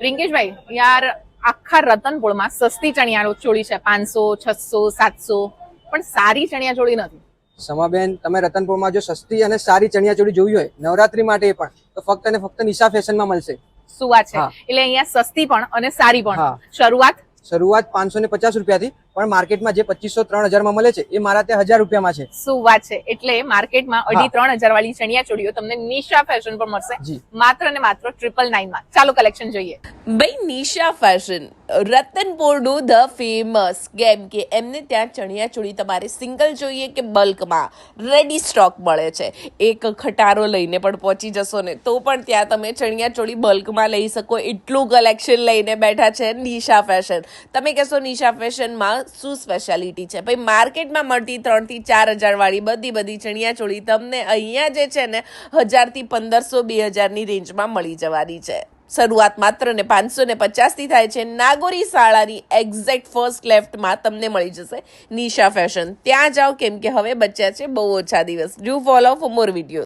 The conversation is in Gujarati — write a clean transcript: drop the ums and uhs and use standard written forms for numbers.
રિંકેશભાઈ, યાર આખા રતનપુરમાં સસ્તી ચણિયા ચોળી છે 500, 600, 700, પણ સારી ચણિયા ચોળી નથી. સમાબેન, તમે રતનપુરમાં જો સસ્તી અને સારી ચણિયાચોળી જોવી હોય નવરાત્રી માટે પણ, તો ફક્ત અને ફક્ત નિશા ફેશનમાં મળશે. શું વાત છે? હા. એટલે અહીંયા સસ્તી પણ અને સારી પણ. હા. શરૂઆત 550 રૂપિયાથી, પણ માર્કેટમાં જે 2500-3000 માં મળે છે એ મારા ત્યાં 1000 રૂપિયામાં છે. શું વાત છે? એટલે માર્કેટમાં 2,500-3,000 વાળી ચણિયા ચોળીઓ તમને નિશા ફેશન પર મળશે જી. માત્ર ને માત્ર 999 માં. ચાલો કલેક્શન જોઈએ. ભાઈ નિશા ફેશન રતનપુરનું ધ ફેમસ, કેમ કે એમને ત્યાં ચણિયા ચોળી તમારે સિંગલ જોઈએ કે બલ્કમાં રેડી સ્ટોક મળે છે. એક ખટારો લઈને પણ પહોંચી જશો ને તો પણ ત્યાં તમે ચણિયા ચોળી બલ્કમાં લઈ શકો, એટલું કલેક્શન લઈને બેઠા છે નિશા ફેશન. તમે કહેશો નિશા ફેશનમાં શું સ્પેશિયાલિટી છે? ભાઈ માર્કેટમાં મળતી 3,000-4,000 વાળી બધી ચણિયા ચોળી તમને અહીંયા જે છે ને 1,000 થી 1,500-2,000 ની રેન્જમાં મળી જવાની છે. શરૂઆત માત્ર ને 550 થી થાય છે. નાગોરી શાળાની એક્ઝેક્ટ ફર્સ્ટ લેફ્ટમાં તમને મળી જશે નિશા ફેશન. ત્યાં જાઓ, કેમ કે હવે બચ્યા છે બહુ ઓછા દિવસ. Do follow for more video.